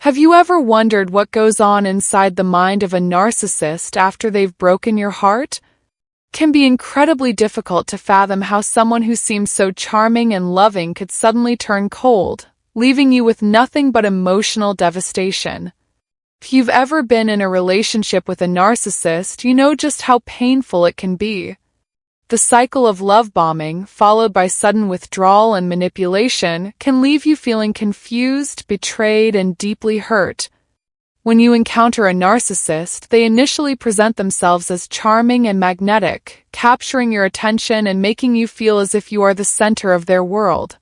Have you ever wondered what goes on inside the mind of a narcissist after they've broken your heart? It can be incredibly difficult to fathom how someone who seems so charming and loving could suddenly turn cold, leaving you with nothing but emotional devastation. If you've ever been in a relationship with a narcissist, you know just how painful it can be. The cycle of love bombing, followed by sudden withdrawal and manipulation, can leave you feeling confused, betrayed, and deeply hurt. When you encounter a narcissist, they initially present themselves as charming and magnetic, capturing your attention and making you feel as if you are the center of their world.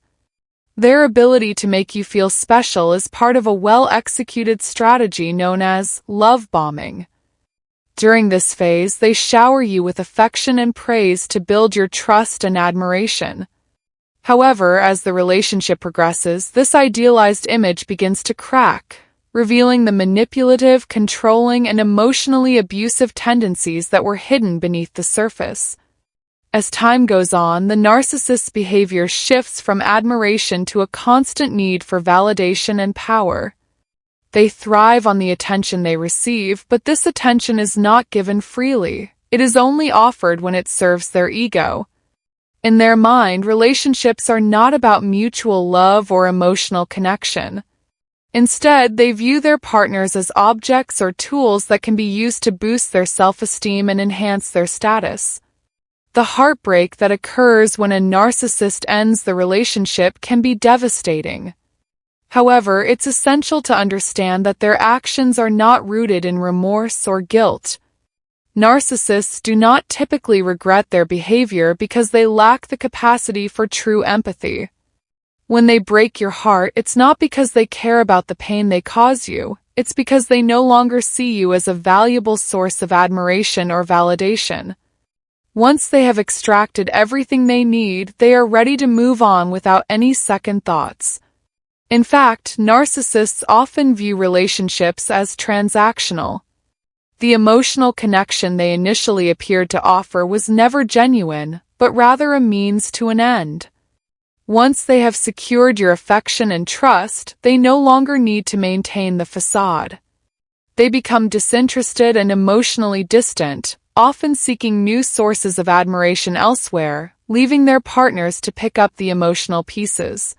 Their ability to make you feel special is part of a well-executed strategy known as love bombing. During this phase, they shower you with affection and praise to build your trust and admiration. However, as the relationship progresses, this idealized image begins to crack, revealing the manipulative, controlling, and emotionally abusive tendencies that were hidden beneath the surface. As time goes on, the narcissist's behavior shifts from admiration to a constant need for validation and power. They thrive on the attention they receive, but this attention is not given freely. It is only offered when it serves their ego. In their mind, relationships are not about mutual love or emotional connection. Instead, they view their partners as objects or tools that can be used to boost their self-esteem and enhance their status. The heartbreak that occurs when a narcissist ends the relationship can be devastating. However, it's essential to understand that their actions are not rooted in remorse or guilt. Narcissists do not typically regret their behavior because they lack the capacity for true empathy. When they break your heart, it's not because they care about the pain they cause you, it's because they no longer see you as a valuable source of admiration or validation. Once they have extracted everything they need, they are ready to move on without any second thoughts. In fact, narcissists often view relationships as transactional. The emotional connection they initially appeared to offer was never genuine, but rather a means to an end. Once they have secured your affection and trust, they no longer need to maintain the facade. They become disinterested and emotionally distant, often seeking new sources of admiration elsewhere, leaving their partners to pick up the emotional pieces.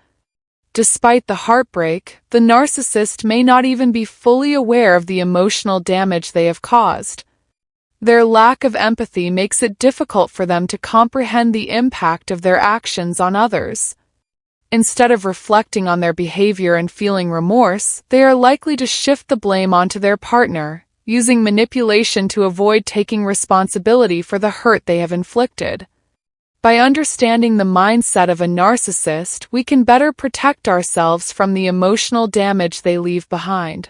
Despite the heartbreak, the narcissist may not even be fully aware of the emotional damage they have caused. Their lack of empathy makes it difficult for them to comprehend the impact of their actions on others. Instead of reflecting on their behavior and feeling remorse, they are likely to shift the blame onto their partner, using manipulation to avoid taking responsibility for the hurt they have inflicted. By understanding the mindset of a narcissist, we can better protect ourselves from the emotional damage they leave behind.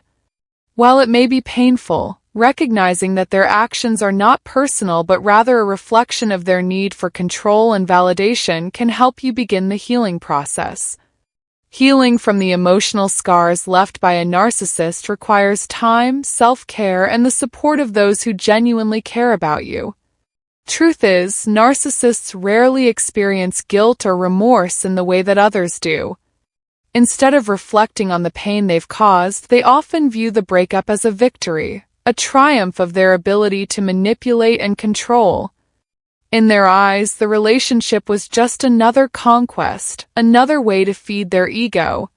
While it may be painful, recognizing that their actions are not personal but rather a reflection of their need for control and validation can help you begin the healing process. Healing from the emotional scars left by a narcissist requires time, self-care, and the support of those who genuinely care about you. Truth is, narcissists rarely experience guilt or remorse in the way that others do. Instead of reflecting on the pain they've caused, they often view the breakup as a victory, a triumph of their ability to manipulate and control. In their eyes, the relationship was just another conquest, another way to feed their ego.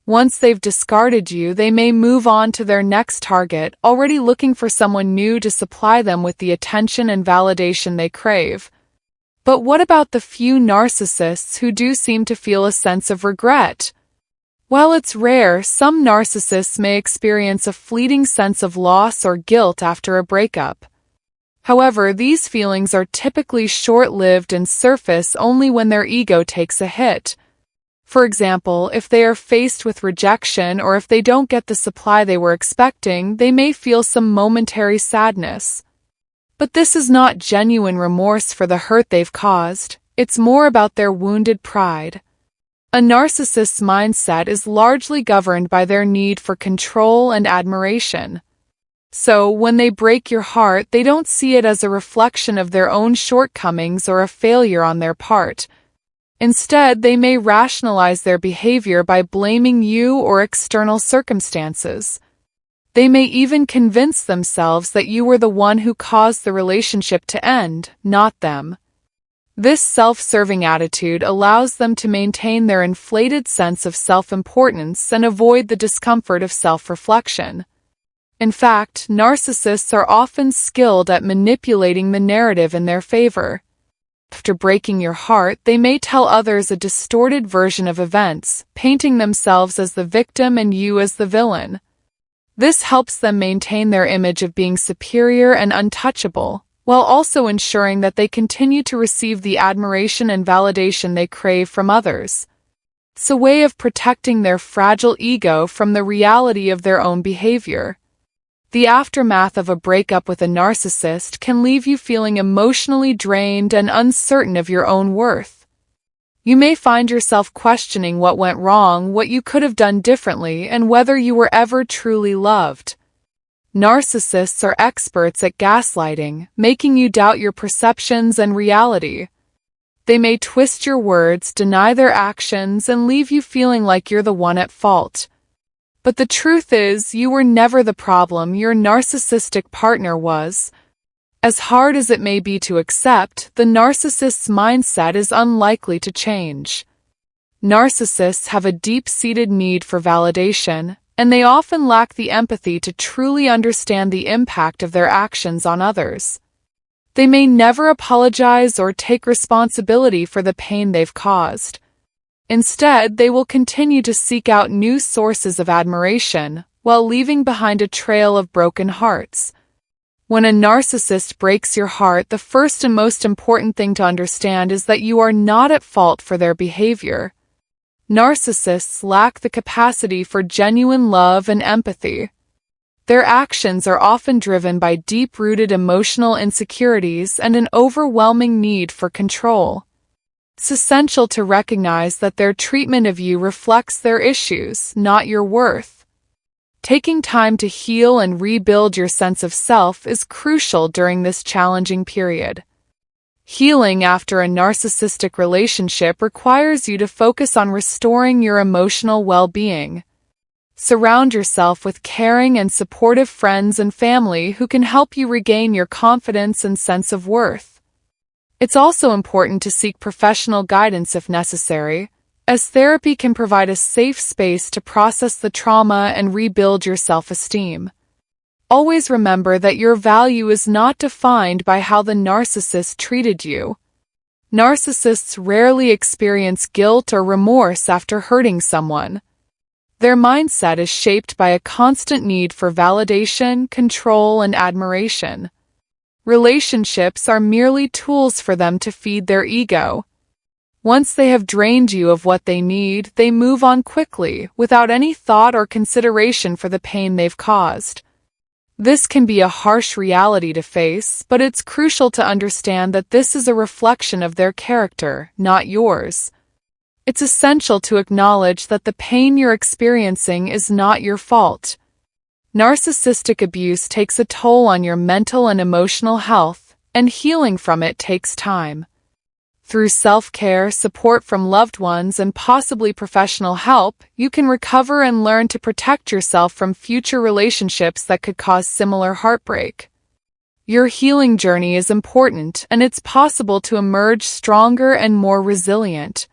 Once they've discarded you, they may move on to their next target, already looking for someone new to supply them with the attention and validation they crave. But what about the few narcissists who do seem to feel a sense of regret? While it's rare, some narcissists may experience a fleeting sense of loss or guilt after a breakup. However, these feelings are typically short-lived and surface only when their ego takes a hit. For example, if they are faced with rejection or if they don't get the supply they were expecting, they may feel some momentary sadness. But this is not genuine remorse for the hurt they've caused, it's more about their wounded pride. A narcissist's mindset is largely governed by their need for control and admiration. So, when they break your heart, they don't see it as a reflection of their own shortcomings or a failure on their part. Instead, they may rationalize their behavior by blaming you or external circumstances. They may even convince themselves that you were the one who caused the relationship to end, not them. This self-serving attitude allows them to maintain their inflated sense of self-importance and avoid the discomfort of self-reflection. In fact, narcissists are often skilled at manipulating the narrative in their favor. After breaking your heart, they may tell others a distorted version of events, painting themselves as the victim and you as the villain. This helps them maintain their image of being superior and untouchable, while also ensuring that they continue to receive the admiration and validation they crave from others. It's a way of protecting their fragile ego from the reality of their own behavior. The aftermath of a breakup with a narcissist can leave you feeling emotionally drained and uncertain of your own worth. You may find yourself questioning what went wrong, what you could have done differently, and whether you were ever truly loved. Narcissists are experts at gaslighting, making you doubt your perceptions and reality. They may twist your words, deny their actions, and leave you feeling like you're the one at fault. But the truth is, you were never the problem, your narcissistic partner was. As hard as it may be to accept, the narcissist's mindset is unlikely to change. Narcissists have a deep-seated need for validation, and they often lack the empathy to truly understand the impact of their actions on others. They may never apologize or take responsibility for the pain they've caused. Instead, they will continue to seek out new sources of admiration, while leaving behind a trail of broken hearts. When a narcissist breaks your heart, the first and most important thing to understand is that you are not at fault for their behavior. Narcissists lack the capacity for genuine love and empathy. Their actions are often driven by deep-rooted emotional insecurities and an overwhelming need for control. It's essential to recognize that their treatment of you reflects their issues, not your worth. Taking time to heal and rebuild your sense of self is crucial during this challenging period. Healing after a narcissistic relationship requires you to focus on restoring your emotional well-being. Surround yourself with caring and supportive friends and family who can help you regain your confidence and sense of worth. It's also important to seek professional guidance if necessary, as therapy can provide a safe space to process the trauma and rebuild your self-esteem. Always remember that your value is not defined by how the narcissist treated you. Narcissists rarely experience guilt or remorse after hurting someone. Their mindset is shaped by a constant need for validation, control, and admiration. Relationships are merely tools for them to feed their ego. Once they have drained you of what they need, they move on quickly, without any thought or consideration for the pain they've caused. This can be a harsh reality to face, but it's crucial to understand that this is a reflection of their character, not yours. It's essential to acknowledge that the pain you're experiencing is not your fault. Narcissistic abuse takes a toll on your mental and emotional health, and healing from it takes time. Through self-care, support from loved ones, and possibly professional help, you can recover and learn to protect yourself from future relationships that could cause similar heartbreak. Your healing journey is important, and it's possible to emerge stronger and more resilient.